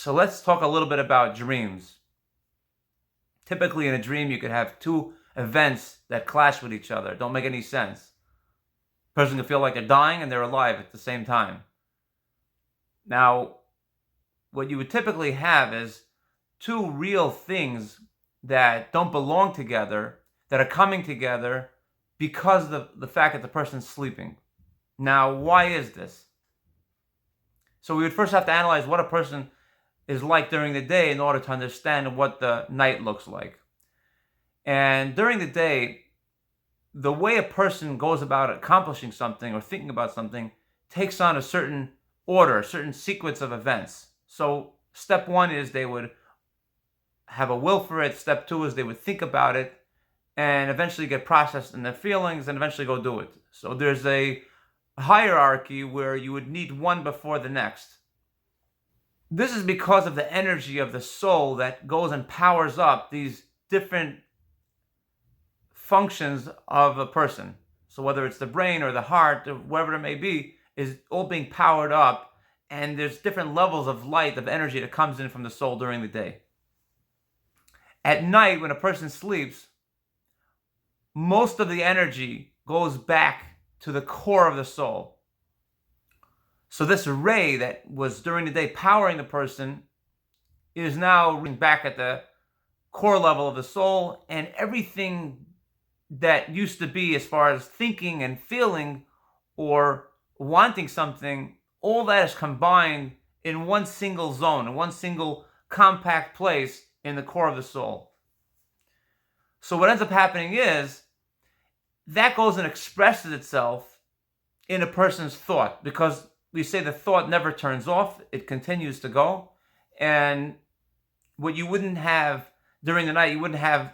So let's talk a little bit about dreams. Typically in a dream, you could have two events that clash with each other, don't make any sense. A person can feel like they're dying and they're alive at the same time. Now, what you would typically have is two real things that don't belong together, that are coming together because of the fact that the person's sleeping. Now, why is this? So we would first have to analyze what a person is like during the day in order to understand what the night looks like. And during the day, the way a person goes about accomplishing something or thinking about something takes on a certain order, a certain sequence of events. So step one is they would have a will for it. Step two is they would think about it and eventually get processed in their feelings and eventually go do it. So there's a hierarchy where you would need one before the next. This is because of the energy of the soul that goes and powers up these different functions of a person. So whether it's the brain or the heart or whatever it may be, is all being powered up, and there's different levels of light, of energy that comes in from the soul during the day. At night, when a person sleeps, most of the energy goes back to the core of the soul. So this ray that was during the day powering the person is now back at the core level of the soul, and everything that used to be as far as thinking and feeling or wanting something, all that is combined in one single zone, in one single compact place in the core of the soul. So what ends up happening is that goes and expresses itself in a person's thought, because we say the thought never turns off, it continues to go. And what you wouldn't have during the night, you wouldn't have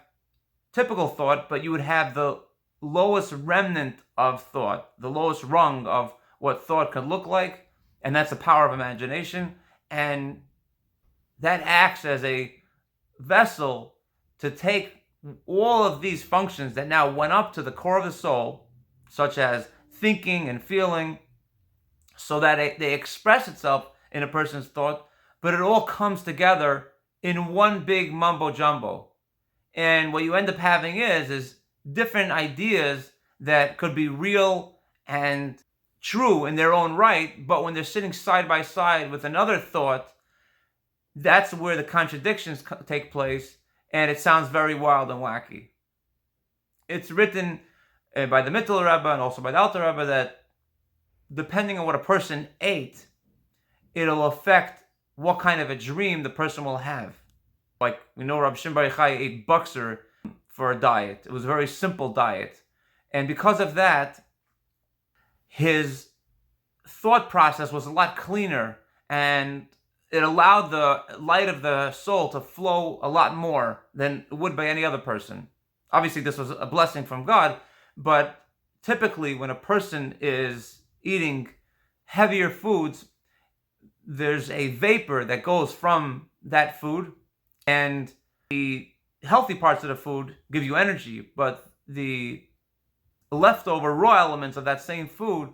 typical thought, but you would have the lowest remnant of thought, the lowest rung of what thought could look like, and that's the power of imagination. And that acts as a vessel to take all of these functions that now went up to the core of the soul, such as thinking and feeling, so that they express itself in a person's thought, but it all comes together in one big mumbo jumbo. And what you end up having is different ideas that could be real and true in their own right, but when they're sitting side by side with another thought, that's where the contradictions take place, and it sounds very wild and wacky. It's written by the Mittel Rebbe and also by the Alter Rebbe that depending on what a person ate, it'll affect what kind of a dream the person will have. Like we know Rabbi Shimon Bar Yochai ate Buxer for a diet. It was a very simple diet. And because of that, his thought process was a lot cleaner, and it allowed the light of the soul to flow a lot more than it would by any other person. Obviously, this was a blessing from God, but typically when a person is eating heavier foods, there's a vapor that goes from that food, and the healthy parts of the food give you energy, but the leftover raw elements of that same food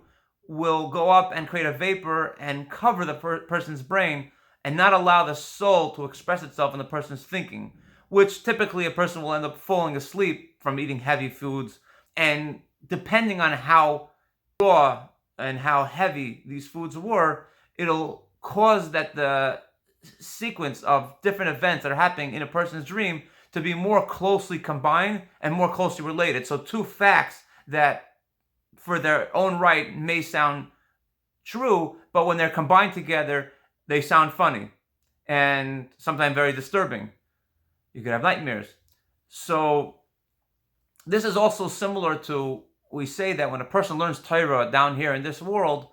will go up and create a vapor and cover the person's brain and not allow the soul to express itself in the person's thinking, which typically a person will end up falling asleep from eating heavy foods. And depending on how raw and how heavy these foods were, it'll cause that the sequence of different events that are happening in a person's dream to be more closely combined and more closely related. So two facts that for their own right may sound true, but when they're combined together, they sound funny and sometimes very disturbing. You could have nightmares. So this is also similar to, we say that when a person learns Torah down here in this world,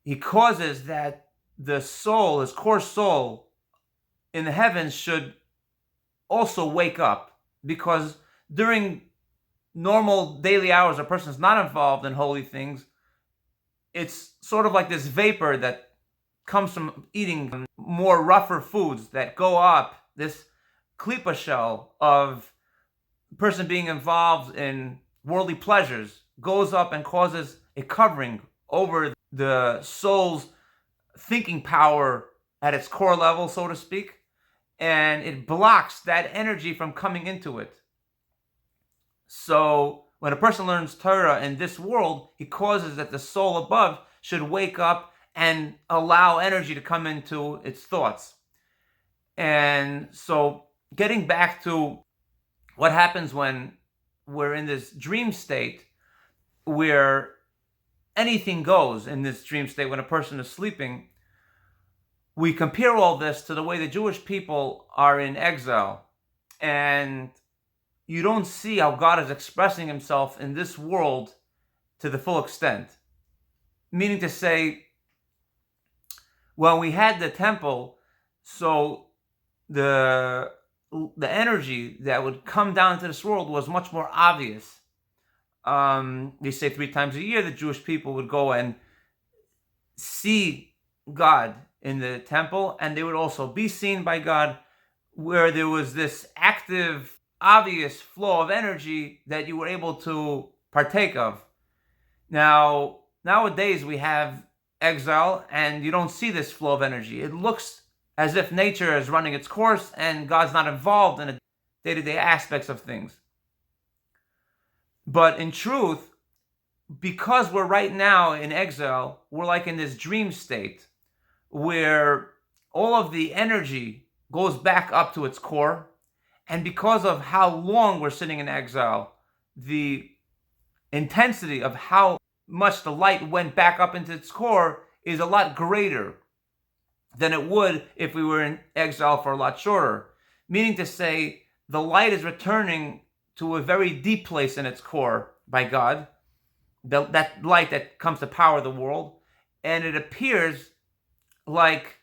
he causes that the soul, his core soul in the heavens should also wake up, because during normal daily hours, a person is not involved in holy things. It's sort of like this vapor that comes from eating more rougher foods that go up, this klipa shell of a person being involved in worldly pleasures goes up and causes a covering over the soul's thinking power at its core level, so to speak, and it blocks that energy from coming into it. So when a person learns Torah in this world, he causes that the soul above should wake up and allow energy to come into its thoughts. And so getting back to what happens when we're in this dream state, where anything goes in this dream state when a person is sleeping, we compare all this to the way the Jewish people are in exile. And you don't see how God is expressing himself in this world to the full extent. Meaning to say, when we had the temple, so the energy that would come down to this world was much more obvious. They say 3 times a year the Jewish people would go and see God in the temple, and they would also be seen by God, where there was this active, obvious flow of energy that you were able to partake of. Now, nowadays we have exile, and you don't see this flow of energy. It looks as if nature is running its course and God's not involved in the day-to-day aspects of things. But in truth, because we're right now in exile, we're like in this dream state where all of the energy goes back up to its core. And because of how long we're sitting in exile, the intensity of how much the light went back up into its core is a lot greater than it would if we were in exile for a lot shorter. Meaning to say, the light is returning to a very deep place in its core by God, that light that comes to power the world, and it appears like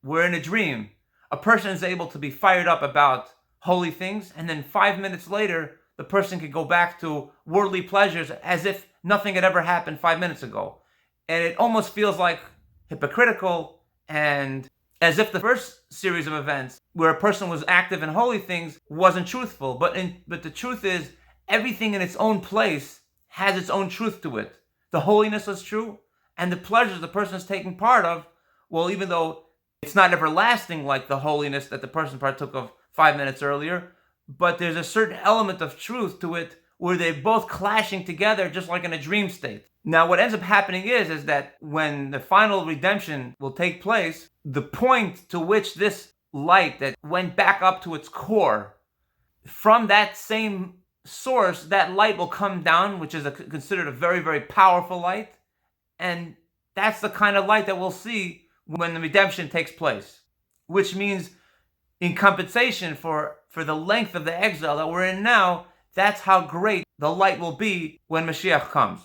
we're in a dream. A person is able to be fired up about holy things, and then 5 minutes later, the person can go back to worldly pleasures as if nothing had ever happened 5 minutes ago. And it almost feels like hypocritical, and as if the first series of events where a person was active in holy things wasn't truthful. But the truth is, everything in its own place has its own truth to it. The holiness is true, and the pleasures the person is taking part of, well, even though it's not everlasting like the holiness that the person partook of 5 minutes earlier, but there's a certain element of truth to it where they're both clashing together just like in a dream state. Now, what ends up happening is that when the final redemption will take place, the point to which this light that went back up to its core, from that same source, that light will come down, which is considered a very, very powerful light. And that's the kind of light that we'll see when the redemption takes place, which means in compensation for the length of the exile that we're in now, that's how great the light will be when Mashiach comes.